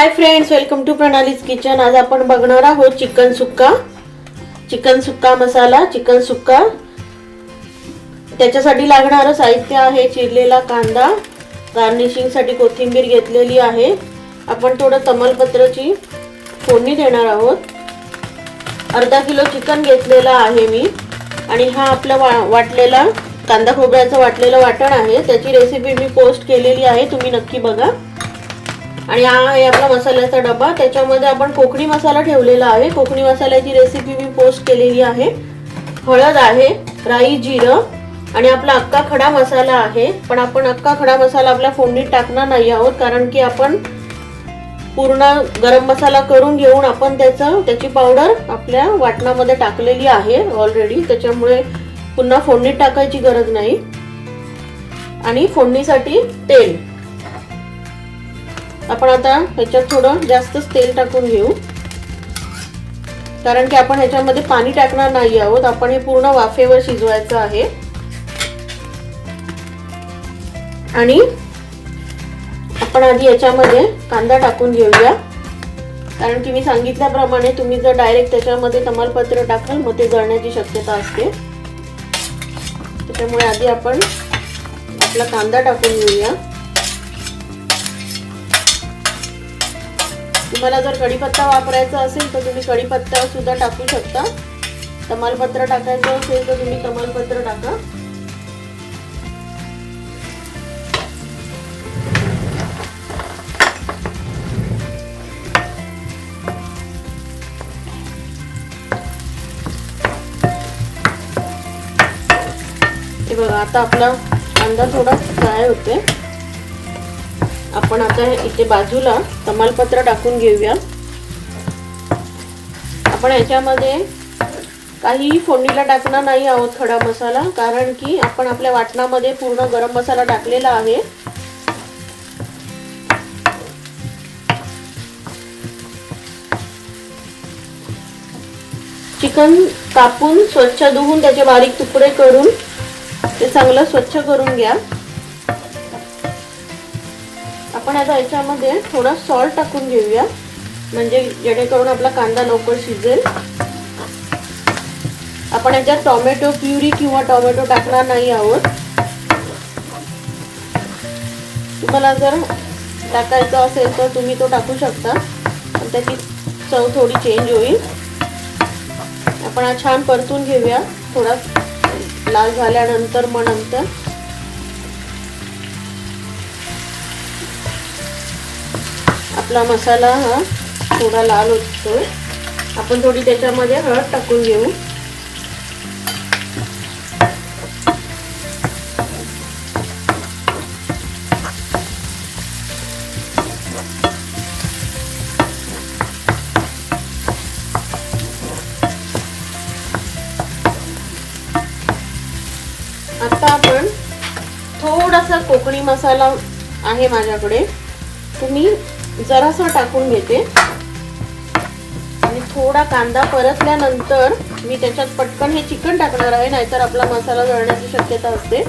High friends, welcome to Pranali's kitchen. आज आपण बघणार आहोत चिकन सुक्का मसाला। चिकन सुक्का त्याच्यासाठी लागणारं साहित्य आहे चिरलेला कांदा, गार्निशिंग साठी कोथिंबीर घेतलेली आहे। आपण थोडं तमालपत्राची फोडणी देणार आहोत। अर्धा किलो चिकन घेतलेला आहे मी आणि हा आपला वाटलेला कांदा खोबऱ्याचं वाटलेलं वाटण आहे। त्याची रेसिपी मी पोस्ट केलेली आहे, तुम्ही नक्की बघा। आणि हा आहे आपला मसाल्याचा डबा, त्याच्यामध्ये आपण कोकणी मसाला ठेवलेला आहे। कोकणी मसाल्याची रेसिपी मी पोस्ट केलेली आहे। हळद आहे, राई, जिरं आणि आपला अख्खा खडा मसाला आहे। पण आपण अख्खा खडा मसाला आपल्या फोडणीत टाकणार नाही आहोत, कारण की आपण पूर्ण गरम मसाला करून घेऊन आपण त्याची पावडर आपल्या वाटणामध्ये टाकलेली आहे ऑलरेडी, त्याच्यामुळे पुन्हा फोडणीत टाकायची गरज नाही। आणि फोडणीसाठी तेल आपण आता ह्याच्यात थोडं जास्तच तेल टाकून घेऊ, कारण की आपण ह्याच्यामध्ये पाणी टाकणार नाही आहोत। आपण हे पूर्ण वाफेवर शिजवायचं आहे। आणि आपण आधी याच्यामध्ये कांदा टाकून घेऊया, कारण की मी सांगितल्याप्रमाणे तुम्ही जर डायरेक्ट त्याच्यामध्ये तमालपत्र टाकाल मग ते जळण्याची शक्यता असते। त्याच्यामुळे आधी आपण आपला कांदा टाकून घेऊया। तुम्हाला जर कढीपत्ता वापरायचा असेल तर तुम्ही कढीपत्ता सुद्धा टाकू शकता। तमालपत्र टाकायचं असेल तर तुम्ही तमालपत्र टाका। हे बघा, आता आपला कांदा थोडा फ्राय होते। आपण आता इथे बाजूला तमालपत्र टाकून घेऊया। आपण याच्यामध्ये काही फोडणीला टाकणार नाही आहोत खडा मसाला, कारण की आपण आपल्या वाटणामध्ये पूर्ण गरम मसाला टाकलेला आहे। चिकन कापून स्वच्छ धुवून त्याचे बारीक तुकडे करून ते चांगलं स्वच्छ करून घ्या। आपण आता याच्यामध्ये थोडा सॉल्ट टाकून घेऊया, म्हणजे जेणेकरून आपला कांदा लवकर शिजेल। आपण याच्यात टोमॅटो प्युरी किंवा टोमॅटो टाकणार नाही आहोत। तुम्हाला जर टाकायचं असेल तर तुम्ही तो टाकू शकता, पण त्याची चव थोडी चेंज होईल। आपण हा छान परतून घेऊया, थोडा लाल झाल्यानंतर मग नंतर आपला मसाला हा थोडा लाल होतोय। आपण थोडी त्याच्यामध्ये हळद टाकून घेऊ। आता आपण थोडासा कोकणी मसाला आहे माझ्याकडे, तुम्ही जरासा टाकून घेते। आणि थोडा कांदा परतल्यानंतर मी त्याच्यात पटकन हे चिकन टाकणार आहे, नाहीतर आपला मसाला जळण्याची शक्यता असते।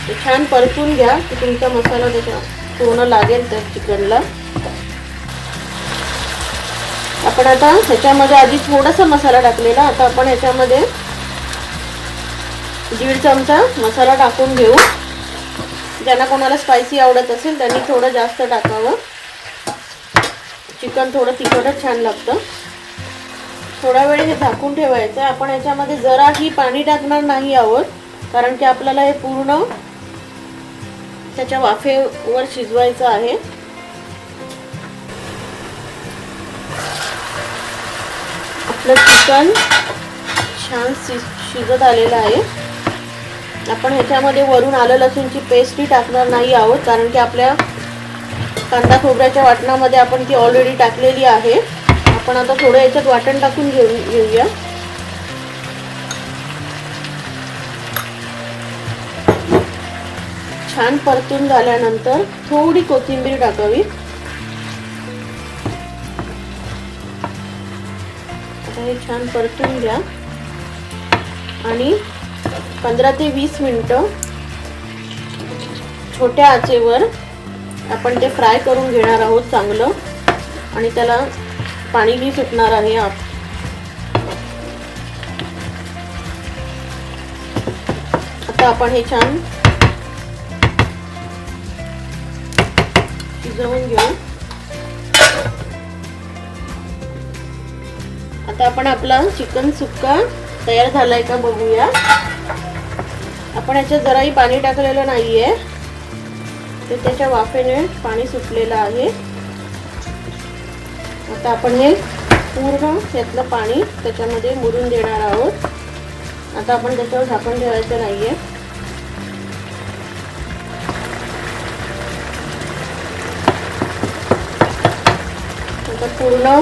ते छान परतून घ्या की तुमचा मसाला त्याच्या पूर्ण लागेल त्या चिकनला। आपण आता ह्याच्यामध्ये आधी थोडासा मसाला टाकलेला, आता आपण ह्याच्यामध्ये 1.5 चमचा मसाला टाकून घेऊ। ज्यांना कोणाला स्पायसी आवडत असेल त्यांनी थोडं जास्त टाकावं। चिकन थोडं तिखटच छान लागतं। थोडा वेळ हे झाकून ठेवायचं। आपण ह्याच्यामध्ये जराही पाणी टाकणार नाही आहोत, कारण की आपल्याला हे पूर्ण त्याच्या वाफेवर शिजवायचं आहे। आपलं चिकन छान शिजत आलेलं आहे। आपण ह्याच्यामध्ये वरून आलं लसूणची पेस्टही टाकणार नाही आहोत, कारण की आपल्या कांदा खोबऱ्याच्या वाटणामध्ये आपण ती ऑलरेडी टाकलेली आहे। आपण आता थोडं याच्यात वाटण टाकून घेऊया। छान परतून झाल्यानंतर थोडी कोथिंबीर टाकावी. आता हे छान परतून घ्या आणि 15 ते 20 मिनिटं छोट्या आचेवर आपण ते फ्राय करून घेणार आहोत चांगलं. आणि त्याला पाणीही सुटणार आहे. आता आपण हे छान शिजवून घेऊ. आता आपण आपला चिकन सुक्का तयार झालाय का बघूया. आपण याच्यात जराही पाणी टाकलेलं नाहीये, ते त्याच्या वाफेने पाणी सुटलेलं आहे. आता आपण हे पूर्ण यातलं पाणी त्याच्यामध्ये मुरून देणार आहोत. आता आपण त्याच्यावर झाकण ठेवायचं नाहीये. आता पूर्ण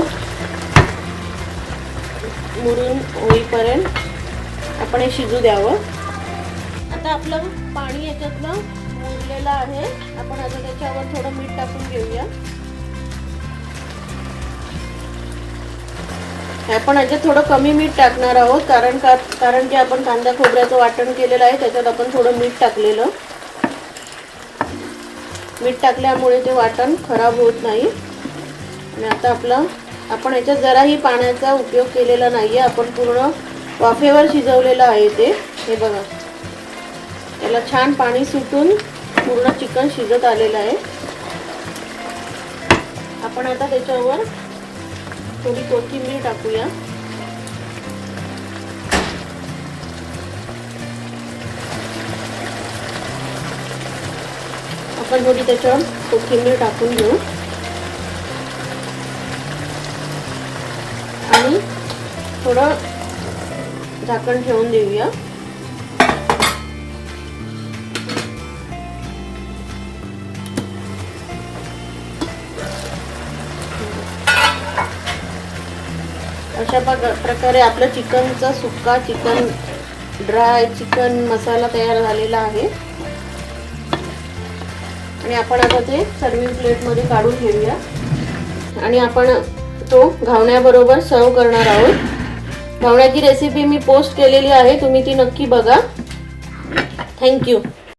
मुरून होईपर्यंत आपण हे शिजू द्यावं. आता आपलं पाणी याच्यातलं मुरलेलं आहे. आपण आता त्याच्यावर थोडं मीठ टाकून घेऊया. आपण याच्यात थोडं कमी मीठ टाकणार आहोत कारण की आपण कांदा खोबऱ्याचं वाटण केलेलं आहे, त्याच्यात आपण थोडं मीठ टाकलेलं. मीठ टाकल्यामुळे ते वाटण खराब होत नाही. आणि आता आपण याच्यात जराही पाण्याचा उपयोग केलेला नाहीये. आपण पूर्ण वाफेवर शिजवलेलं आहे ते. हे बघा, याला छान पाणी सुटून पूर्ण चिकन शिजत आलेलं आहे. आपण आता त्याच्यावर थोडी कोथिंबीर टाकूया. आपण थोडी त्याच्यावर कोथिंबीर टाकून घेऊ आणि थोडं झाकण ठेवून देऊया. अशा प्रकारे आपलं चिकनचा सुक्का, चिकन ड्राय, चिकन मसाला तयार झालेला आहे. आणि आपण आता ते सर्विंग प्लेटमध्ये काढून घेऊया आणि आपण तो घावण्याबरोबर सर्व करणार आहोत. घावण्याची रेसिपी मी पोस्ट केलेली आहे, तुम्ही ती नक्की बघा. थँक्यू.